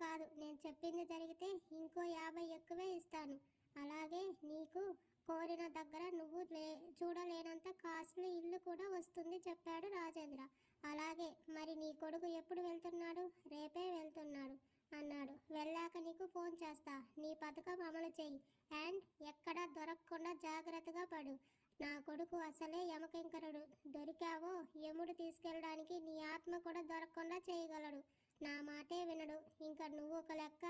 కాదు, నేను చెప్పింది జరిగితే ఇంకో 50 ఎక్కువే ఇస్తాను. అలాగే నీకు కోరిన దగ్గర నువ్వు చూడలేనంత కాస్ట్లీ ఇల్లు కూడా వస్తుంది చెప్పాడు రాజేంద్ర. అలాగే, మరి నీ కొడుకు ఎప్పుడు వెళ్తున్నాడు? రేపే వెళ్తున్నాడు అన్నాడు. వెళ్ళాక నీకు ఫోన్ చేస్తా. నీ పథకం అమలు చెయ్యి. అండ్ ఎక్కడా దొరకకుండా జాగ్రత్తగా పడు. నా కొడుకు అసలే యమకింకరుడు. దొరికావో యముడు తీసుకెళ్ళడానికి నీ ఆత్మ కూడా దొరకకుండా చేయగలడు. నా మాటే వినడు. ఇంకా నువ్వు ఒక లెక్క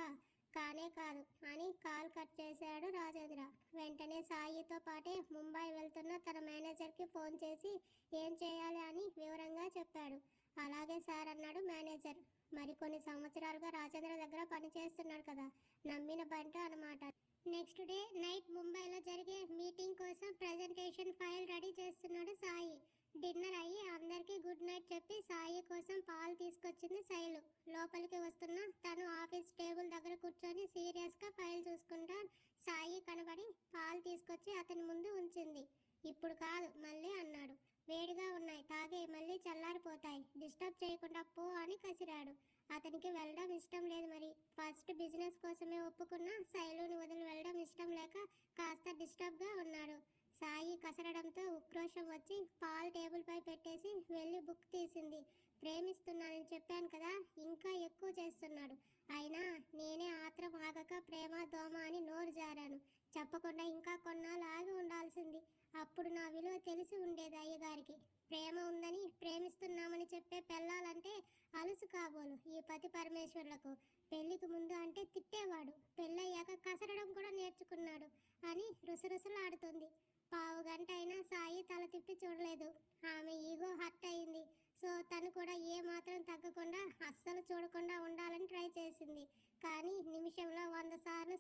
కానే కాదు అని కాల్ కట్ చేశాడు రాజేంద్ర. వెంటనే సాయితో పాటే ముంబై వెళ్తున్న తన మేనేజర్కి ఫోన్ చేసి ఏం చేయాలి అని వివరంగా చెప్పాడు. అలాగే సార్ అన్నాడు మేనేజర్. మరి కొన్ని సంవత్సరాలుగా రాజేంద్ర దగ్గర పనిచేస్తున్నాడు కదా, నమ్మిన బంట అన్నమాట. నెక్స్ట్ డే నైట్ ముంబైలో జరిగే మీటింగ్ కోసం ప్రజెంటేషన్ ఫైల్ రెడీ చేస్తున్నాడు సాయి. డిన్నర్ అయ్యి అందరికీ గుడ్ నైట్ చెప్పి సాయి కోసం పాలు తీసుకొచ్చింది శైలు. లోపలికి వస్తున్న తను ఆఫీస్ టేబుల్ దగ్గర కూర్చొని సీరియస్గా ఫైల్ చూసుకుంటా సాయి కనబడి పాలు తీసుకొచ్చి అతని ముందు ఉంచింది. ఇప్పుడు కాదు మళ్ళీ అన్నాడు. వేడిగా ఉన్నాయి, తాగే, మళ్ళీ చల్లారిపోతాయి, డిస్టర్బ్ చేయకుండా పో అని కసిరాడు. అతనికి వెళ్ళడం ఇష్టం లేదు. మరి ఫస్ట్ బిజినెస్ కోసమే ఒప్పుకున్న శైలుని వదిలి వెళ్ళడం ఇష్టం లేక కాస్త డిస్టర్బ్గా ఉన్నాడు. సాయి కసరడంతో ఉక్రోషం వచ్చి పాలు టేబుల్ పై పెట్టేసి వెళ్ళి బుక్ తీసింది. ప్రేమిస్తున్నానని చెప్పాను కదా, ఇంకా ఎక్కువ చేస్తున్నాడు. అయినా నేనే ఆత్రం ఆగక ప్రేమ దోమ అని నోరు జారాను. చెప్పకుండా ఇంకా కొన్నాళ్ళు ఆగి ఉండాల్సింది. అప్పుడు నా విలువ తెలిసి ఉండేది అయ్యగారికి. ప్రేమ ఉందని ప్రేమిస్తున్నామని చెప్పే పెళ్ళాలంటే అలుసు కాబోలు ఈ పతి పరమేశ్వర్లకు. పెళ్లికి ముందు అంటే తిట్టేవాడు, పెళ్ళయ్యాక కసరడం కూడా నేర్చుకున్నాడు అని రుసరుసలాడుతుంది. పావు గంట అయినా సాయి తల తిప్పి చూడలేదు. ఆమె ఈగో హర్ట్ అయింది. సో తను కూడా ఏ మాత్రం తగ్గకుండా అస్సలు చూడకుండా ఉండాలని ట్రై చేసింది. కానీ నిమిషంలో 100 సార్లు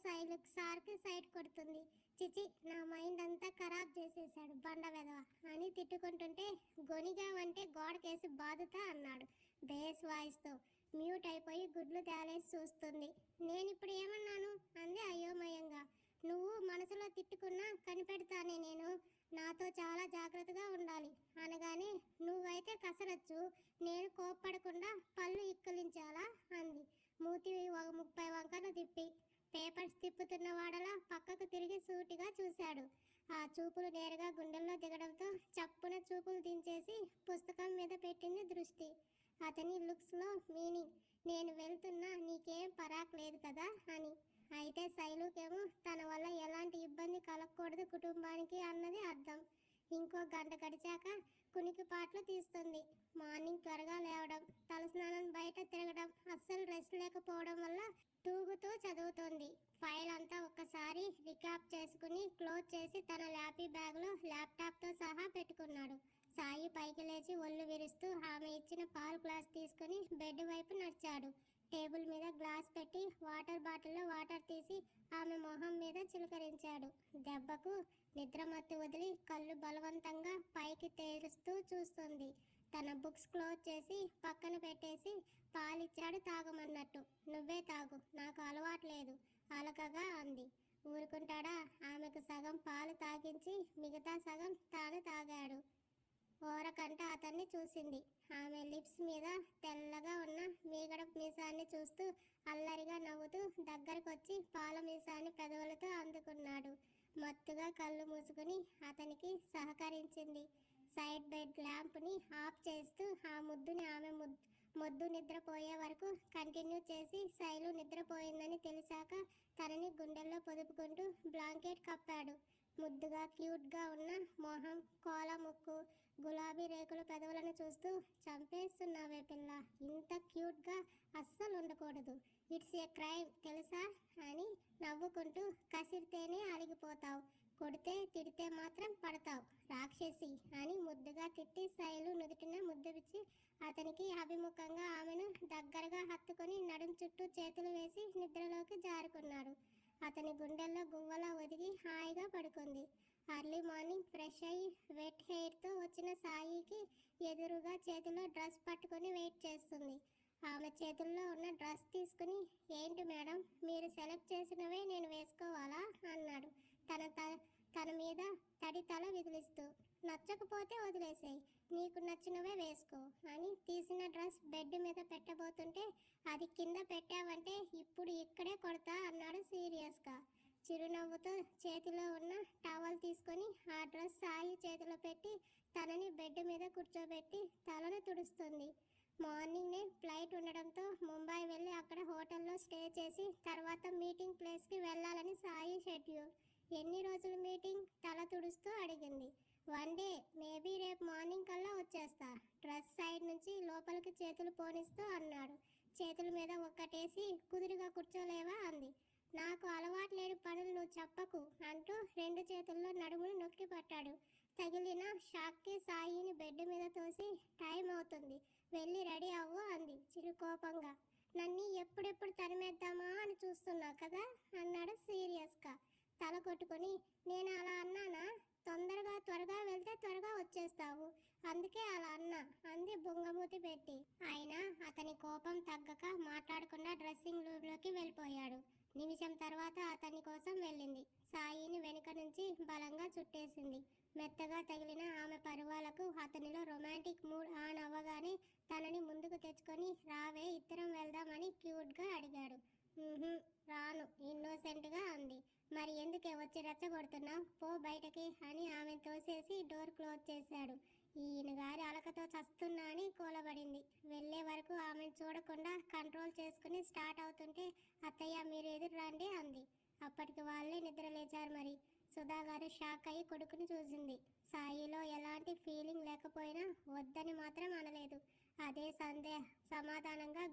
సార్కి సైట్ కొడుతుంది. చిచి, నా మైండ్ అంతా ఖరాబ్ చేసేసాడు బండ వెధవ అని తిట్టుకుంటుంటే గొనిగావంటే గోడకేసి బాదుతా అన్నాడు బేస్ వాయిస్తో. మ్యూట్ అయిపోయి గుడ్లు తేలేసి చూస్తుంది. నేనిప్పుడు ఏమన్నాను అంది అయోమయంగా. నువ్వు మనసులో తిట్టుకున్నా కనిపెడతానే నేను. నాతో చాలా జాగ్రత్తగా ఉండాలి అనగానే నువ్వైతే కసరచ్చు, నేను కోప్పడకుండా పళ్ళు ఇక్కలించాలా అంది మూతి 30 వంకలు తిప్పి. పేపర్స్ తిప్పుతున్న వాడలా పక్కకు తిరిగి సూటిగా చూశాడు. ఆ చూపులు నేరుగా గుండెల్లో దిగడంతో చప్పున చూపులు దించేసి పుస్తకం మీద పెట్టింది దృష్టి. అతని లుక్స్లో మీనింగ్. నేను వెళ్తున్నా, నీకేం పరాక్ లేదు కదా అని. అయితే శైలుకేమో తన వల్ల ఎలాంటి ఇబ్బంది కలగకూడదు కుటుంబానికి అన్నది అర్థం. ఇంకో గంట గడిచాక కునికిపాట్లు తీస్తుంది. మార్నింగ్ త్వరగా లేవడం, తలస్నానం, బయట తిరగడం, అస్సలు రెస్ట్ లేకపోవడం వల్ల తూగుతూ చదువుతోంది. ఫైల్ అంతా ఒక్కసారి రికాప్ చేసుకుని క్లోజ్ చేసి తన ల్యాపీ బ్యాగ్లో ల్యాప్టాప్తో సహా పెట్టుకున్నాడు. సాయి పైకి లేచి ఒళ్ళు విరుస్తూ ఆమె ఇచ్చిన పాలు గ్లాస్ తీసుకుని బెడ్ వైపు నడిచాడు. టేబుల్ మీద గ్లాస్ పెట్టి వాటర్ బాటిల్లో వాటర్ తీసి ఆమె మొహం మీద చిలకరించాడు. దెబ్బకు నిద్రమత్తు వదిలి కళ్ళు బలవంతంగా పైకి తేలుస్తూ చూస్తుంది. తన బుక్స్ క్లోజ్ చేసి పక్కన పెట్టేసి పాలిచ్చాడు తాగమన్నట్టు. నువ్వే తాగు, నాకు అలవాటు లేదు అలకగా అంది. ఊరుకుంటాడా? ఆమెకు సగం పాలు తాగించి మిగతా సగం తాను తాగాడు. ఓరకంట అతన్ని చూసింది. ఆమె లిప్స్ మీద తెల్లగా ఉన్న మీగడ మీసాన్ని చూస్తూ అల్లరిగా నవ్వుతూ దగ్గరకొచ్చి పాల మీసాన్ని పెదవులతో అందుకున్నాడు. మత్తుగా కళ్ళు మూసుకుని అతనికి సహకరించింది. సైడ్ బెడ్ ల్యాంప్ని ఆఫ్ చేస్తూ ఆ ముద్దుని ఆమె మొద్దు నిద్రపోయే వరకు కంటిన్యూ చేసి శైలు నిద్రపోయిందని తెలిసాక తనని గుండెల్లో పొదుపుకుంటూ బ్లాంకెట్ కప్పాడు. ముద్దుగా క్యూట్గా ఉన్న మొహం, కోల ముక్కు, గులాబీ రేకుల పెదవులను చూస్తూ చంపేస్తున్నావే పిల్ల, ఇంత క్యూట్గా అస్సలు ఉండకూడదు, ఇట్స్ ఏ క్రైమ్ తెలుసా అని నవ్వుకుంటూ, కసిరితేనే అలిగిపోతావు, కొడితే తిడితే మాత్రం పడతావు, రాక్షసి అని ముద్దుగా తిట్టి శైలు నుదుటిన ముద్దుపిచ్చి అతనికి అభిముఖంగా ఆమెను దగ్గరగా హత్తుకొని నడుం చుట్టూ చేతులు వేసి నిద్రలోకి జారుకున్నాడు. అతని గుండెల్లో గువ్వలా ఒదిగి హాయిగా పడుకుంది. అర్లీ మార్నింగ్ ఫ్రెష్ అయ్యి వెట్ హెయిర్తో వచ్చిన సాయికి ఎదురుగా చేతిలో డ్రెస్ పట్టుకొని వెయిట్ చేస్తుంది. ఆమె చేతుల్లో ఉన్న డ్రెస్ తీసుకుని, ఏంటి మేడం, మీరు సెలెక్ట్ చేసినవే నేను వేసుకోవాలా అన్నాడు తన మీద తడి తల విదిలిస్తూ. నచ్చకపోతే వదిలేసేయ్, నీకు నచ్చినవే వేసుకో అని తీసిన డ్రెస్ బెడ్ మీద పెట్టబోతుంటే అది కింద పెట్టావంటే ఇప్పుడు ఇక్కడే కొడతా అన్నాడు సీరియస్గా. చిరునవ్వుతో చేతిలో ఉన్న టవల్ తీసుకొని ఆ డ్రెస్ సాయి చేతిలో పెట్టి తనని బెడ్ మీద కూర్చోబెట్టి తలను తుడుస్తుంది. మార్నింగ్నే ఫ్లైట్ ఉండడంతో ముంబై వెళ్ళి అక్కడ హోటల్లో స్టే చేసి తర్వాత మీటింగ్ ప్లేస్కి వెళ్ళాలని సాయి షెడ్యూల్. ఎన్ని రోజులు మీటింగ్? తల తుడుస్తూ అడిగింది. 1 డే, మేబీ రేపు మార్నింగ్ కల్లా వచ్చేస్తా. డ్రెస్ సైడ్ నుంచి లోపలికి చేతులు పోనిస్తూ అన్నాడు. చేతుల మీద ఒక్కటేసి కుదురుగా కూర్చోలేవా అంది. నాకు అలవాటు లేని పనులు నువ్వు చెప్పకు అంటూ 2 చేతుల్లో నడుమును నొక్కి పట్టాడు. తగిలిన షాక్కి సాయిని బెడ్ మీద తోసి టైం అవుతుంది, వెళ్ళి రెడీ అవ్వు అంది చిరుకోపంగా. నన్ను ఎప్పుడెప్పుడు తరిమేద్దామా అని చూస్తున్నావు కదా అన్నాడు సీరియస్గా. తల కొట్టుకొని, నేను అలా అన్నానా? త్వరగా వెళ్తే త్వరగా వచ్చేస్తావు, అందుకే అలా అన్నా అంది బొంగమూతి పెట్టి. అయినా అతని కోపం తగ్గక మాట్లాడకుండా డ్రెస్సింగ్ రూమ్లోకి వెళ్ళిపోయాడు. నిమిషం తర్వాత అతని కోసం వెళ్ళింది. సాయిని వెనుక నుంచి బలంగా చుట్టేసింది. మెత్తగా తగిలిన ఆమె పరువాలకు అతనిలో రొమాంటిక్ మూడ్ ఆన్ అవ్వగానే తనని ముందుకు తెచ్చుకొని రావే ఇద్దరం వెళ్దామని క్యూట్గా అడిగాడు. రాను ఇన్నోసెంట్గా అంది. మరి ఎందుకే వచ్చి రెచ్చగొడుతున్నావు, పో బయటకి అని ఆమెను తోసేసి డోర్ క్లోజ్ చేశాడు. ఈయన గారి అలకతో చస్తున్నా అని కూలబడింది. వెళ్ళే వరకు ఆమెను చూడకుండా కంట్రోల్ చేసుకుని స్టార్ట్ అవుతుంటే అత్తయ్య మీరు ఎదురు రండి అంది. అప్పటికి వాళ్ళే నిద్ర లేచారు. మరి సుధా గారు షాక్ అయ్యి కొడుకుని చూసింది. సాయిలో ఎలాంటి ఫీలింగ్ లేకపోయినా వద్దని మాత్రం అనలేదు. అదే సమాధానంగా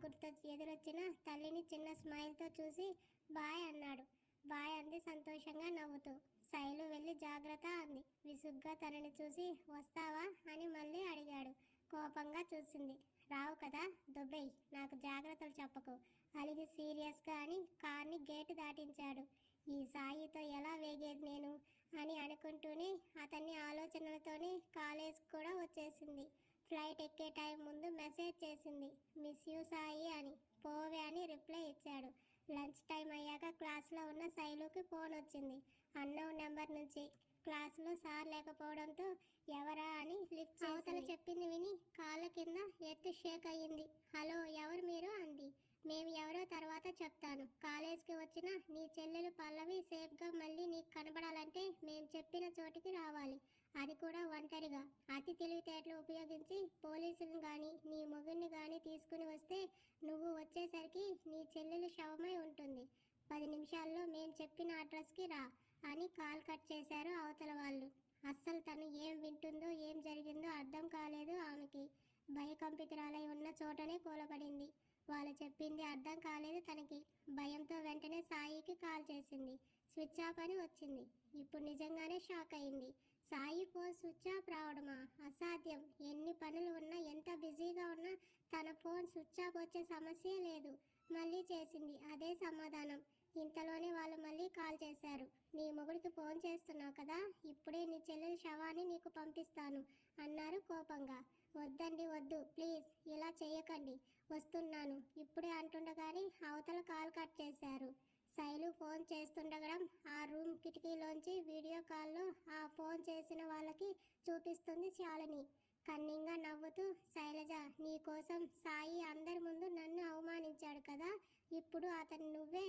ఎదురొచ్చిన తల్లిని చిన్న స్మైల్తో చూసి బాయ్ అన్నాడు. బాయ్ అంది సంతోషంగా నవ్వుతూ. శైలు వెళ్ళి జాగ్రత్త అంది విసుగ్గా తనని చూసి. వస్తావా అని మళ్ళీ అడిగాడు. కోపంగా చూసింది. రావు కదా, దుబ్బేయ్, నాకు జాగ్రత్తలు చెప్పకు అలిగి సీరియస్గా అని కార్ని గేటు దాటించాడు. ఈ సాయితో ఎలా వేగేది నేను అని అనుకుంటూనే అతన్ని ఆలోచనలతోనే కాలేజ్ కూడా వచ్చేసింది. ఫ్లైట్ ఎక్కే టైం ముందు మెసేజ్ చేసింది, మిస్ యూ సాయి అని. పోవే అని రిప్లై ఇచ్చాడు. లంచ్ టైం అయ్యాక క్లాస్లో ఉన్న శైలుకి ఫోన్ వచ్చింది, అన్నోన్ నెంబర్ నుంచి. క్లాసులో సార్ లేకపోవడంతో ఎవరా అని లిఫ్ట్ చేసి అవతల చెప్పింది విని కాళ్ళ కింద ఎత్తు షేక్ అయ్యింది. హలో, ఎవరు మీరు అంది. మేము ఎవరో తర్వాత చెప్తాను. కాలేజ్కి వచ్చిన నీ చెల్లెలు పల్లవి సేఫ్గా మళ్ళీ నీకు కనబడాలంటే మేము చెప్పిన చోటికి రావాలి, అది కూడా ఒంటరిగా. అతి తెలివితేటలు ఉపయోగించి పోలీసులను కానీ నీ మొగుడిని కానీ తీసుకుని వస్తే నువ్వు వచ్చేసరికి నీ చెల్లెలు శవమై ఉంటుంది. 10 నిమిషాల్లో మేము చెప్పిన అడ్రస్కి రా అని కాల్ కట్ చేశారు అవతల వాళ్ళు. అస్సలు తను ఏం వింటుందో ఏం జరిగిందో అర్థం కాలేదు ఆమెకి. భయకంపితురాలై ఉన్న చోటనే కూలబడింది. వాళ్ళు చెప్పింది అర్థం కాలేదు తనకి. భయంతో వెంటనే సాయికి కాల్ చేసింది. స్విచ్ ఆఫ్ అని వచ్చింది. ఇప్పుడు నిజంగానే షాక్ అయింది. సాయి ఫోన్ స్విచ్ ఆఫ్ రావడమా? అసాధ్యం. ఎన్ని పనులు ఉన్నా ఎంత బిజీగా ఉన్నా తన ఫోన్ స్విచ్ ఆఫ్ వచ్చే సమస్యే లేదు. మళ్ళీ చేసింది, అదే సమాధానం. ఇంతలోనే వాళ్ళు మళ్ళీ కాల్ చేశారు. నీ మొగుడికి ఫోన్ చేస్తున్నావు కదా, ఇప్పుడే నీ చెల్లెలి శవాన్ని నీకు పంపిస్తాను అన్నారు కోపంగా. వద్దండి, వద్దు ప్లీజ్, ఇలా చేయకండి, వస్తున్నాను ఇప్పుడే అంటుండగానే అవతల కాల్ కట్ చేశారు. శైలు ఫోన్ చేస్తుండగడం ఆ రూమ్ కిటికీలోంచి వీడియో కాల్లో ఆ ఫోన్ చేసిన వాళ్ళకి చూపిస్తుంది శాలిని. కన్నింగా నవ్వుతూ, శైలజ, నీ కోసం సాయి అందరి ముందు నన్ను అవమానించాడు కదా, ఇప్పుడు అతను నువ్వే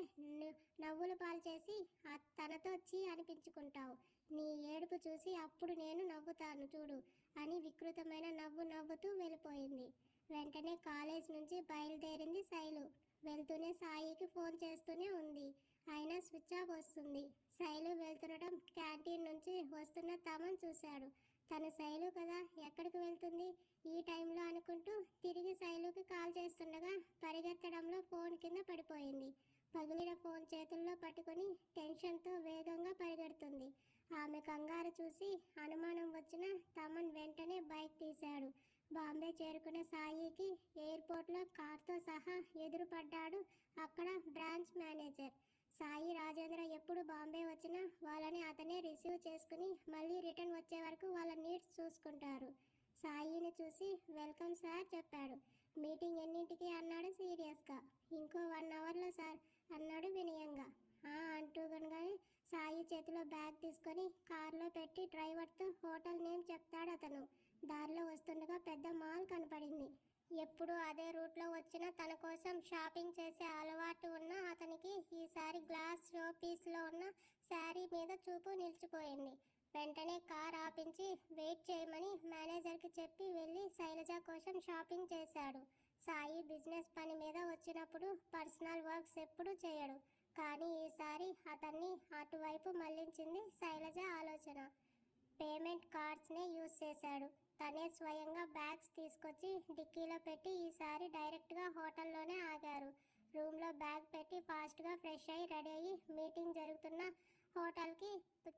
నవ్వుల పాలు చేసి తనతో చీ అనిపించుకుంటావు. నీ ఏడుపు చూసి అప్పుడు నేను నవ్వుతాను చూడు అని వికృతమైన నవ్వు నవ్వుతూ వెళ్ళిపోయింది. వెంటనే కాలేజ్ నుంచి బయలుదేరింది శైలు. వెళ్తూనే సాయికి ఫోన్ చేస్తూనే ఉంది, అయినా స్విచ్ ఆఫ్ వస్తుంది. శైలు వెళ్తుండటం క్యాంటీన్ నుంచి వస్తున్న తమన్ చూశాడు. తను శైలు కదా, ఎక్కడికి వెళ్తుంది ఈ టైంలో అనుకుంటూ తిరిగి శైలుకి కాల్ చేస్తుండగా పరిగెత్తడంలో ఫోన్ కింద పడిపోయింది. పగిలిన ఫోన్ చేతుల్లో పట్టుకొని టెన్షన్తో వేగంగా పరిగెడుతుంది. ఆమె కంగారు చూసి అనుమానం వచ్చిన తమన్ వెంటనే బైక్ తీశాడు. బాంబే చేరుకున్న సాయికి ఎయిర్పోర్ట్లో కార్తో సహా ఎదురుపడ్డాడు అక్కడ బ్రాంచ్ మేనేజర్. సాయి రాజేంద్ర ఎప్పుడు బాంబే వచ్చినా వాళ్ళని అతనే రిసీవ్ చేసుకుని మళ్ళీ రిటర్న్ వచ్చే వరకు వాళ్ళ నీడ్స్ చూసుకుంటారు. సాయిని చూసి వెల్కమ్ సార్ చెప్పాడు. మీటింగ్ ఎన్నింటికి అన్నాడు సీరియస్గా. ఇంకో 1 అవర్లో సార్ అన్నాడు వినయంగా. అంటూ కనుకనే సాయి చేతిలో బ్యాగ్ తీసుకొని కారులో పెట్టి డ్రైవర్తో హోటల్ నేమ్ చెప్తాడు అతను. దారిలో వస్తుండగా పెద్ద మాల్ కనపడింది. ఎప్పుడు అదే రూట్లో వచ్చిన తన కోసం షాపింగ్ చేసే అలవాటు ఉన్న అతనికి ఈసారి గ్లాస్ షో పీస్లో ఉన్న శారీ మీద చూపు నిలిచిపోయింది. వెంటనే కార్ ఆపించి వెయిట్ చేయమని మేనేజర్కి చెప్పి వెళ్ళి శైలజ కోసం షాపింగ్ చేశాడు. సాయి బిజినెస్ పని మీద వచ్చినప్పుడు పర్సనల్ వర్క్స్ ఎప్పుడూ చేయడు. కానీ ఈసారి అతన్ని అటువైపు మళ్లించింది శైలజ ఆలోచన. పేమెంట్ కార్డ్స్నే యూజ్ చేశాడు. తనే స్వయంగా బ్యాగ్స్ తీసుకొచ్చి డిక్కీలో పెట్టి ఈసారి డైరెక్ట్గా హోటల్లోనే ఆగారు. రూమ్లో బ్యాగ్ పెట్టి ఫాస్ట్గా ఫ్రెష్ అయ్యి రెడీ అయ్యి మీటింగ్ జరుగుతున్న హోటల్కి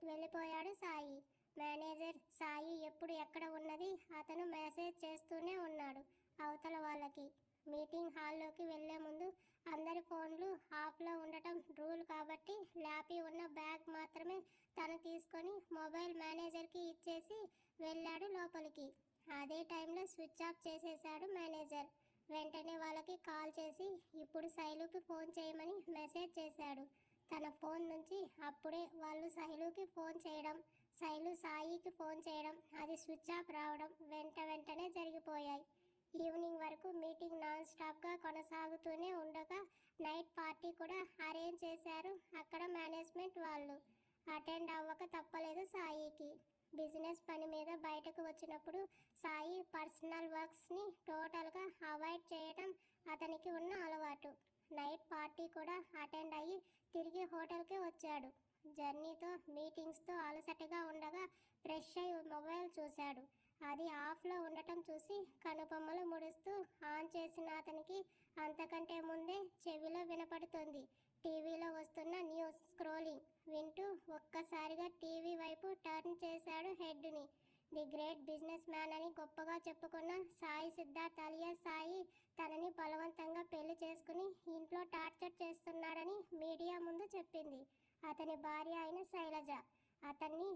వెళ్ళిపోయాడు సాయి. మేనేజర్ సాయి ఎప్పుడు ఎక్కడ ఉన్నది అతను మెసేజ్ చేస్తూనే ఉన్నాడు అవతల వాళ్ళకి. మీటింగ్ హాల్లోకి వెళ్లే ముందు అందరి ఫోన్లు ఆఫ్లో ఉండటం రూల్ కాబట్టి ల్యాపీ ఉన్న బ్యాగ్ మాత్రమే తను తీసుకొని మొబైల్ మేనేజర్కి ఇచ్చేసి వెళ్ళాడు లోపలికి. అదే టైంలో స్విచ్ ఆఫ్ చేసేశాడు మేనేజర్. వెంటనే వాళ్ళకి కాల్ చేసి ఇప్పుడు శైలుకి ఫోన్ చేయమని మెసేజ్ చేశాడు. తన ఫోన్ నుంచి అప్పుడే వాళ్ళు శైలుకి ఫోన్ చేయడం, శైలు సాయికి ఫోన్ చేయడం, అది స్విచ్ ఆఫ్ రావడం వెంటనే జరిగిపోయాయి. ఈవినింగ్ వరకు మీటింగ్ నాన్ స్టాప్గా కొనసాగుతూనే ఉండగా నైట్ పార్టీ కూడా అరేంజ్ చేశారు అక్కడ మేనేజ్మెంట్ వాళ్ళు. అటెండ్ అవ్వక తప్పలేదు సాయికి. బిజినెస్ పని మీద బయటకు వచ్చినప్పుడు సాయి పర్సనల్ వర్క్స్ని టోటల్గా అవాయిడ్ చేయడం అతనికి ఉన్న అలవాటు. నైట్ పార్టీ కూడా అటెండ్ అయ్యి తిరిగి హోటల్కి వచ్చాడు. జర్నీతో మీటింగ్స్తో అలసటగా ఉండగా ఫ్రెష్ అయి మొబైల్ చూశాడు. అది ఆఫ్లో ఉండటం చూసి కనుబొమ్మలు ముడుస్తూ ఆన్ చేసిన అతనికి అంతకంటే ముందే చెవిలో వినపడుతుంది టీవీలో వస్తున్న న్యూస్. స్క్రోలింగ్ వింటూ ఒక్కసారిగా టీవీ వైపు టర్న్ చేశాడు హెడ్ని. ది గ్రేట్ బిజినెస్ మ్యాన్ అని గొప్పగా చెప్పుకున్న సాయి సిద్ధార్థ్ అలియా సాయి తనని బలవంతంగా పెళ్లి చేసుకుని ఇంట్లో టార్చర్ చేస్తున్నాడని మీడియా ముందు చెప్పింది అతని భార్య అయిన శైలజ. అతన్ని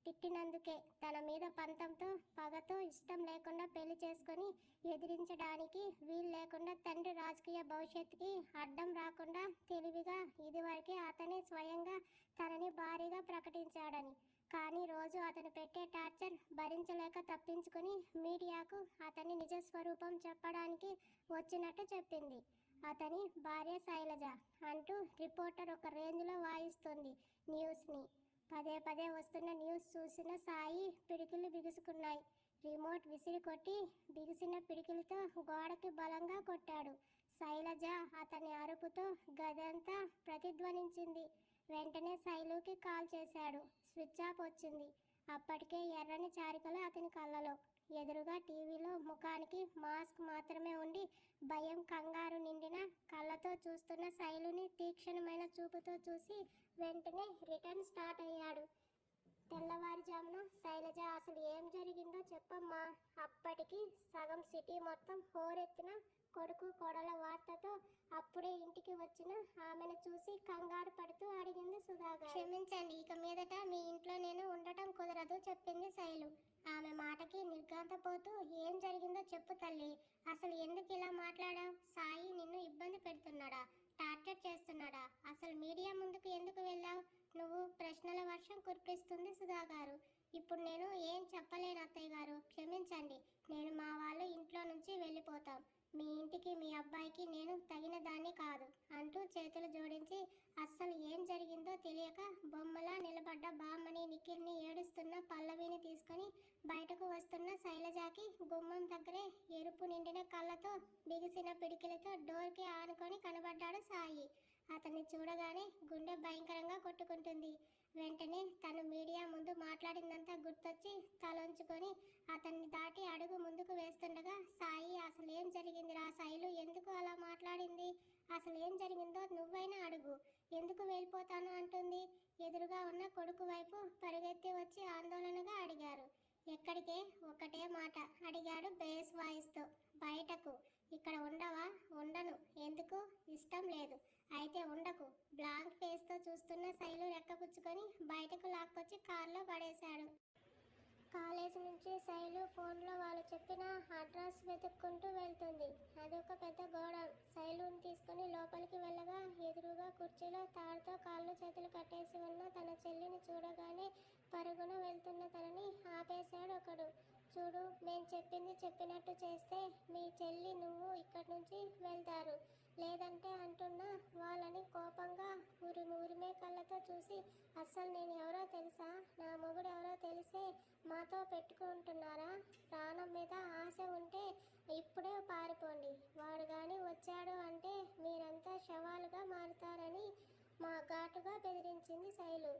తిట్టినందుకే తన మీద పంతంతో పగతో ఇష్టం లేకుండా పెళ్లి చేసుకొని ఎదిరించడానికి వీలు లేకుండా తండ్రి రాజకీయ భవిష్యత్తుకి అడ్డం రాకుండా తెలివిగా ఇదివరకే అతనే స్వయంగా తనని భారీగా ప్రకటించాడని. కానీ రోజు అతను పెట్టే టార్చర్ భరించలేక తప్పించుకుని మీడియాకు అతని నిజస్వరూపం చెప్పడానికి వచ్చినట్టు చెప్పింది అతని భార్య శైలజ అంటూ రిపోర్టర్ ఒక రేంజ్లో వాయిస్తుంది న్యూస్ని. పదే వస్తున్న న్యూస్ చూసిన సాయి పిడికిళ్ళు బిగుసుకున్నాయి. రిమోట్ విసిరి కొట్టి బిగిసిన పిడికిలతో గోడకి బలంగా కొట్టాడు. శైలజ అతని అరుపుతో గదంతా ప్రతిధ్వనించింది. వెంటనే శైలుకి కాల్ చేశాడు. స్విచ్ ఆఫ్ వచ్చింది. అప్పటికే ఎర్రని చారికలు అతని కళ్ళలో. ఎదురుగా టీవీలో ముఖానికి మాస్క్ మాత్రమే ఉండి భయం కంగారు నిండిన కళ్ళతో చూస్తున్న శైలుని తీక్షణమైన చూపుతో చూసి వెంటనే రిటర్న్ స్టార్ట్ అయ్యాడు. తెల్లవారుజామున శైలజ అసలు ఏం జరిగిందో చెప్పమ్మా. అప్పటికి సగం సిటీ మొత్తం హోరెత్తిన కొడుకు కోడల వార్తతో అప్పుడే ఇంటికి వచ్చిన ఆమెను చూసి కంగారు పడుతూ అడిగింది సుధాకర్. క్షమించండి, ఇక మీదట మీ ఇంట్లో నేను ఉండటం కుదరదు చెప్పింది శైలు. ఆమె మాటకి నిర్ఘాంతపోతూ ఏం జరిగిందో చెప్పు తల్లి. అసలు ఎందుకు ఇలా మాట్లాడావు? సాయి నిన్ను ఇబ్బంది పెడుతున్నాడా? టార్చర్ చేస్తున్నాడా? అసలు మీడియా ముందుకు ఎందుకు వెళ్ళావు? నువ్వు ప్రశ్నల వర్షం కురిపిస్తుంది సుధాగారు. ఇప్పుడు నేను ఏం చెప్పలేను అత్తయ్య గారు, క్షమించండి. నేను మా వాళ్ళు ఇంట్లో నుంచి వెళ్ళిపోతాం. మీ ఇంటికి మీ అబ్బాయికి నేను తగిన దాన్ని కాదు అంటూ చేతులు జోడించి అస్సలు ఏం జరిగిందో తెలియక బొమ్మలా నిలబడ్డ బామ్మని నిఖిల్ని ఏడుస్తున్న పల్లవిని తీసుకొని బయటకు వస్తున్న శైలజాకి గుమ్మం దగ్గరే ఎరుపు నిండిన కళ్ళతో బిగిసిన పిడికిలతో డోర్కి ఆనుకొని కనబడ్డాడు సాయి. అతన్ని చూడగానే గుండె భయంకరంగా కొట్టుకుంటుంది. వెంటనే తను మీడియా ముందు మాట్లాడిందంతా గుర్తొచ్చి తలొంచుకొని అతన్ని దాటి అడుగు ముందుకు వేస్తుండగా సాయి అసలు ఏం జరిగిందిరా? శైలు ఎందుకు అలా మాట్లాడింది? అసలు ఏం జరిగిందో నువ్వైనా అడుగు. ఎందుకు వెళ్ళిపోతాను అంటుంది? ఎదురుగా ఉన్న కొడుకు వైపు పరుగెత్తి వచ్చి ఆందోళనగా అడిగారు. ఎక్కడికే? ఒకటే మాట అడిగాడు బేస్ వాయిస్తో. బయటకు. ఇక్కడ ఉండవా? ఉండను. ఎందుకు? ఇష్టం లేదు. అయితే ఉండకు. బ్లాంక్ ఫేస్తో చూస్తున్న శైలు రెక్కపుచ్చుకొని బయటకు లాక్కొచ్చి కారులో పడేశాడు. కాలేజీ నుంచి శైలు ఫోన్లో వాళ్ళు చెప్పిన అడ్రస్ వెతుక్కుంటూ వెళ్తుంది. అదొక పెద్ద గోడౌన్. శైలుని తీసుకుని లోపలికి వెళ్ళగా ఎదురుగా కుర్చీలో తాడుతో కాళ్ళు చేతులు కట్టేసి ఉన్న తన చెల్లిని చూడగానే పరుగున వెళ్తున్న తనని ఆపేశాడు ఒకడు. చూడు, మేం చెప్పింది చెప్పినట్టు చేస్తే మీ చెల్లి నువ్వు ఇక్కడి నుంచి వెళ్తారు. లేదంటే అంటున్నా వాళ్ళని కోపంగా ఉరిమే కళ్ళతో చూసి, అస్సలు నేను ఎవరో తెలుసా, నా మొగుడు ఎవరో తెలిసే మాతో పెట్టుకుంటున్నారా? ప్రాణం మీద ఆశ ఉంటే ఇప్పుడే పారిపోండి. వాడు కానీ వచ్చాడు అంటే మీరంతా శవాలుగా మారుతారని మా ఘాటుగా బెదిరించింది శైలు.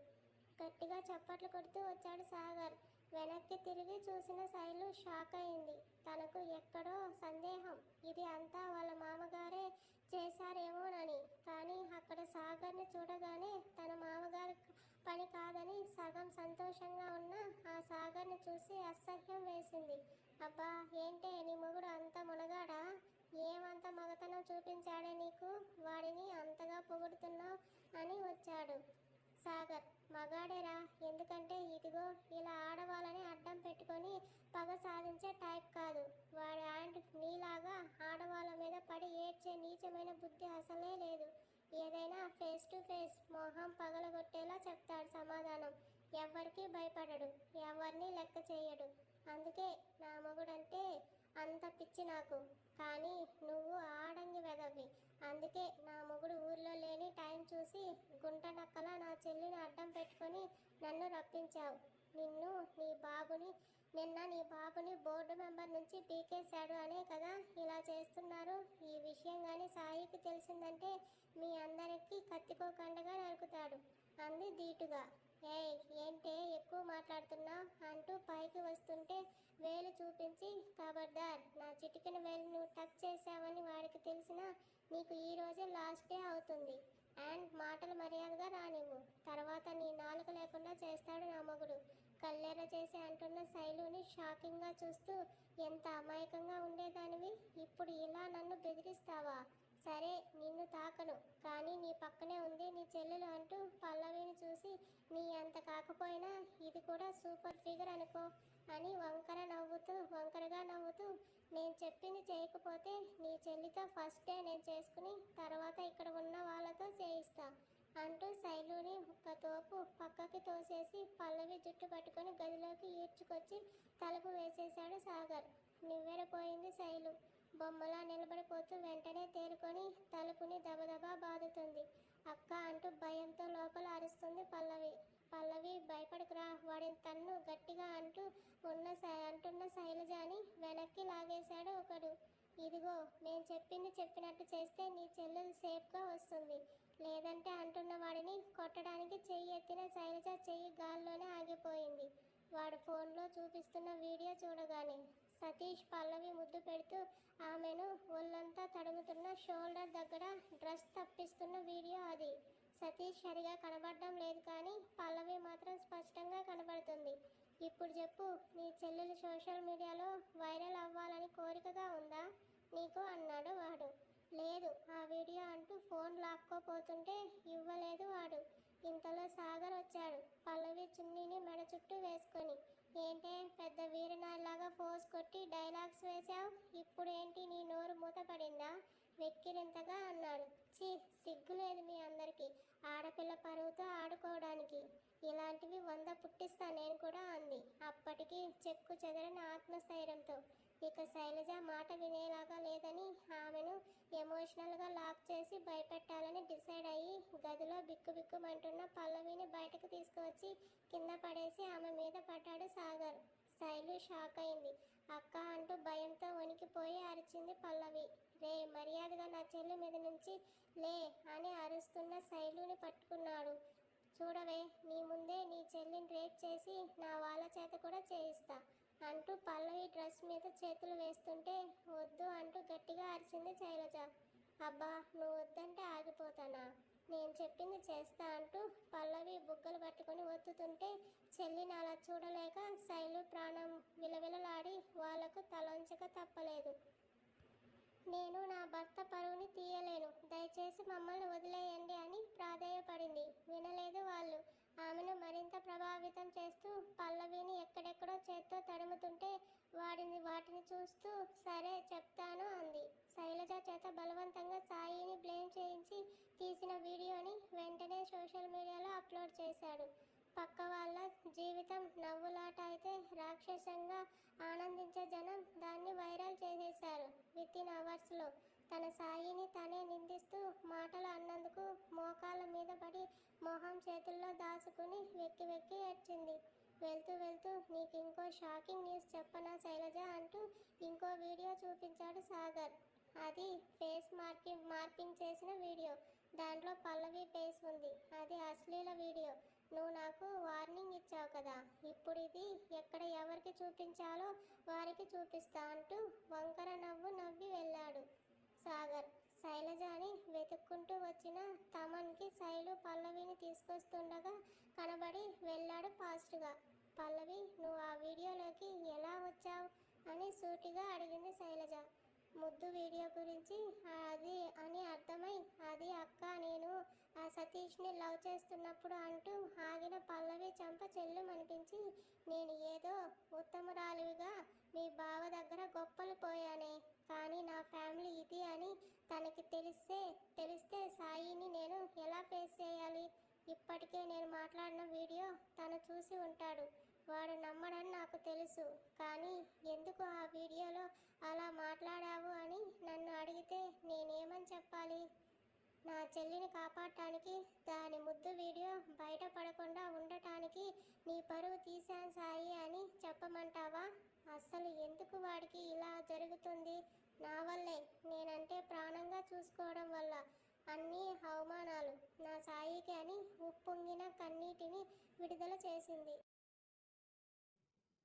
గట్టిగా చప్పట్లు కొడుతూ వచ్చాడు సాగర్. వెనక్కి తిరిగి చూసిన శైలు షాక్ అయింది. తనకు ఎక్కడో సందేహం, ఇది అంతా వాళ్ళ మామగారే చేశారేమోనని. కానీ అక్కడ సాగర్ని చూడగానే తన మామగారి పని కాదని సగం సంతోషంగా ఉన్న ఆ సాగర్ని చూసి అసహ్యం వేసింది. అబ్బా, ఏంటే నీ మొగుడు అంత మునగాడా? ఏమంత మగతనం చూపించాడే నీకు? వాడిని అంతగా పొగుడుతున్నావు అని వచ్చాడు సాగర్. మగాడేరా, ఎందుకంటే ఇదిగో ఇలా ఆడవాళ్ళని అడ్డం పెట్టుకొని పగ సాధించే టైప్ కాదు వాడి. అండ్ నీలాగా ఆడవాళ్ళ మీద పడి ఏడ్చే నీచమైన బుద్ధి అసలే లేదు. ఏదైనా ఫేస్ టు ఫేస్ మొహం పగలగొట్టేలా చెప్తాడు సమాధానం. ఎవ్వరికీ భయపడడు, ఎవరిని లెక్క చేయడు. అందుకే నా మొగుడంటే అంత పిచ్చి నాకు. కానీ నువ్వు ఆడంగి వెదవి. అందుకే నా మొగుడు ఊర్లో లేని టైం చూసి గుంట నక్కలా నా చెల్లిని అడ్డం పెట్టుకొని నన్ను రప్పించావు. నిన్న నీ బాబుని బోర్డు మెంబర్ నుంచి పీకేశాడు అనే కదా ఇలా చేస్తున్నారు. ఈ విషయం కానీ సాయికి తెలిసిందంటే మీ అందరికీ కత్తికోకండగా నరుకుతాడు అంది ధీటుగా. ఏయ్, ఏంటే ఎక్కువ మాట్లాడుతున్నావు అంటూ పైకి వస్తుంటే వేలు చూపించి, ఖబర్దార్, నా చిటికెన వేలు నువ్వు టచ్ చేశావని వాడికి తెలిసినా నీకు ఈ రోజే లాస్ట్ డే అవుతుంది. అండ్ మాటలు మర్యాదగా రానివ్వు, తర్వాత నీ నాలుక లేకుండా చేస్తాడు నా మొగుడు. కళ్ళెర చేసి అంటున్న శైలుని షాకింగ్గా చూస్తూ, ఎంత అమాయకంగా ఉండేదానివి, ఇప్పుడు ఇలా నన్ను బెదిరిస్తావా? సరే, నిన్ను తాకను, కానీ నీ పక్కనే ఉంది నీ చెల్లెలు అంటూ పల్లవిని చూసి, నీ అంత కాకపోయినా ఇది కూడా సూపర్ ఫిగర్ అనుకో అని వంకరగా నవ్వుతూ, నేను చెప్పింది చేయకపోతే నీ చెల్లితో ఫస్ట్ డే నేను చేసుకుని తర్వాత ఇక్కడ ఉన్న వాళ్ళతో చేయిస్తా అంటూ శైలుని ఒక్క తోపు పక్కకి తోసేసి పల్లవి జుట్టు పట్టుకొని గదిలోకి ఈడ్చుకొచ్చి తలుపు వేసేశాడు సాగర్. నివ్వెరపోయింది శైలు. బొమ్మలా నిలబడిపోతూ వెంటనే తేరుకొని తలుపుని దబదబా బాదుతుంది. అక్క అంటూ భయంతో లోపల అరుస్తుంది పల్లవి భయపడకురా, వాడిని తన్ను గట్టిగా అంటున్న శైలజాని వెనక్కి లాగేశాడు ఒకడు. ఇదిగో, నేను చెప్పినట్టు చేస్తే నీ చెల్లెలు సేఫ్గా వస్తుంది. లేదంటే అంటున్న వాడిని కొట్టడానికి చెయ్యి ఎత్తిన శైలజ చెయ్యి గాల్లోనే ఆగిపోయింది. వాడు ఫోన్లో చూపిస్తున్న వీడియో చూడగానే సతీష్ పల్లవి ముద్దు పెడుతూ ఆమెను ఒళ్ళంతా తడుముతున్న షోల్డర్ దగ్గర డ్రెస్ తప్పిస్తున్న వీడియో అది. సతీష్ సరిగా కనబడడం లేదు, కానీ పల్లవి మాత్రం స్పష్టంగా కనబడుతుంది. ఇప్పుడు చెప్పు, నీ చెల్లెలు సోషల్ మీడియాలో వైరల్ అవ్వాలని కోరికగా ఉందా నీకు అన్నాడు వాడు. లేదు ఆ వీడియో అంటూ ఫోన్ లాక్కోపోతుంటే ఇవ్వలేదు వాడు. ఇంతలో సాగర్ వచ్చాడు, పల్లవి చున్నీని మెడ చుట్టూ వేసుకొని. ఏంటే పెద్ద వీరనారిలాగా ఫోర్స్ కొట్టి డైలాగ్స్ వేశావు, ఇప్పుడేంటి నీ నోరు మూతపడిందా వెక్కిరింతగా అన్నాడు. సిగ్గులేదు మీ అందరికీ, ఆడపిల్ల పరువుతో ఆడుకోవడానికి. ఇలాంటివి 100 పుట్టిస్తా నేను కూడా అంది అప్పటికి చెక్కు చెదరని ఆత్మస్థైర్యంతో. ఇక శైలజ మాట వినేలాగా లేదని ఆమెను ఎమోషనల్గా లాక్ చేసి భయపెట్టాలని డిసైడ్ అయ్యి గదిలో బిక్కుబిక్కుమంటున్న పల్లవిని బయటకు తీసుకువచ్చి కింద పడేసి ఆమె మీద పడ్డాడు సాగర్. శైలు షాక్ అయింది. అక్క అంటూ భయంతో వణికిపోయి అరిచింది పల్లవి. రే, మర్యాదగా నా చెల్లి మీద నుంచి లే అని అరుస్తున్న శైలుని పట్టుకున్నాడు. చూడవే, నీ ముందే నీ చెల్లిని రేప్ చేసి నా వాళ్ళ చేత కూడా చేయిస్తా అంటూ పల్లవి డ్రెస్ మీద చేతులు వేస్తుంటే వద్దు అంటూ గట్టిగా అరిచింది శైలజ. అబ్బా, నువ్వు వద్దంటే ఆగిపోతానా? నేను చెప్పింది చేస్తా అంటూ పల్లవి బుగ్గలు పట్టుకొని ఒత్తుతుంటే చెల్లిని అలా చూడలేక శైలు ప్రాణం విలవిలలాడి వాళ్లకు తలొంచక తప్పలేదు. నేను నా భర్త పరువుని తీయలేను, దయచేసి మమ్మల్ని వదిలేయండి అని ప్రాధేయపడింది. వినలేదు వాళ్ళు. ఆమెను మరింత ప్రభావితం చేస్తూ పల్లవిని ఎక్కడెక్కడో చేత్తో తడుముతుంటే వాటిని చూస్తూ సరే చెప్తాను అంది. శైలజ చేత బలవంతంగా సాయిని బ్లేమ్ చేయించి తీసిన వీడియోని వెంటనే సోషల్ మీడియాలో అప్లోడ్ చేశాడు. పక్క వాళ్ళ జీవితం నవ్వులాట అయితే రాక్షసంగా ఆనందించే జనం దాన్ని వైరల్ చేసేశారు. వితిన్ అవర్స్లో తన సాయిని తనే నిందిస్తూ మాటలు అన్నందుకు మోకాళ్ళ మీద పడి మొహం చేతుల్లో దాచుకుని వెక్కి వెక్కి ఏడ్చింది. వెళ్తూ వెళ్తూ నీకు ఇంకో షాకింగ్ న్యూస్ చెప్పనా శైలజ అంటూ ఇంకో వీడియో చూపించాడు సాగర్. అది ఫేస్ మార్పింగ్ చేసిన వీడియో. దాంట్లో పల్లవి ఫేస్ ఉంది. అది అశ్లీల వీడియో. నువ్వు నాకు వార్నింగ్ ఇచ్చావు కదా, ఇప్పుడు ఇది ఎక్కడ ఎవరికి చూపించాలో వారికి చూపిస్తా అంటూ వంకర నవ్వు నవ్వి వెళ్ళాడు సాగర్. శైలజని వెతుక్కుంటూ వచ్చిన తమన్కి శైలు పల్లవిని తీసుకొస్తుండగా కనబడి వెళ్ళాడు ఫాస్ట్గా. పల్లవి, నువ్వు ఆ వీడియోలోకి ఎలా వచ్చావు అని సూటిగా అడిగింది శైలజ. ముద్దు వీడియో గురించి అది అని అర్థమై అది అక్క నేను ఆ సతీష్ని లవ్ చేస్తున్నప్పుడు అంటూ ఆగిన పల్లవి చెంప చెల్లుమనిపించి నేను ఏదో ఉత్తమురాలివిగా మీ బావ దగ్గర గొప్పలు పోయానే, కానీ నా ఫ్యామిలీ ఇది అని తనకి తెలిస్తే సాయిని నేను ఎలా ఫేస్ చేయాలి? ఇప్పటికే నేను మాట్లాడిన వీడియో తను చూసి ఉంటాడు. వాడు నమ్మడని నాకు తెలుసు. కానీ ఎందుకు ఆ వీడియోలో అలా మాట్లాడావు అని నన్ను అడిగితే నేనేమని చెప్పాలి? నా చెల్లిని కాపాడటానికి దాని ముద్దు వీడియో బయటపడకుండా ఉండటానికి నీ పరువు తీశాను సాయి అని చెప్పమంటావా? అస్సలు ఎందుకు వాడికి ఇలా జరుగుతుంది? నా వల్లే, నేనంటే ప్రాణంగా చూసుకోవడం వల్ల అన్ని అవమానాలు నా సాయికి అని ఉప్పొంగిన కన్నీటిని విడుదల చేసింది.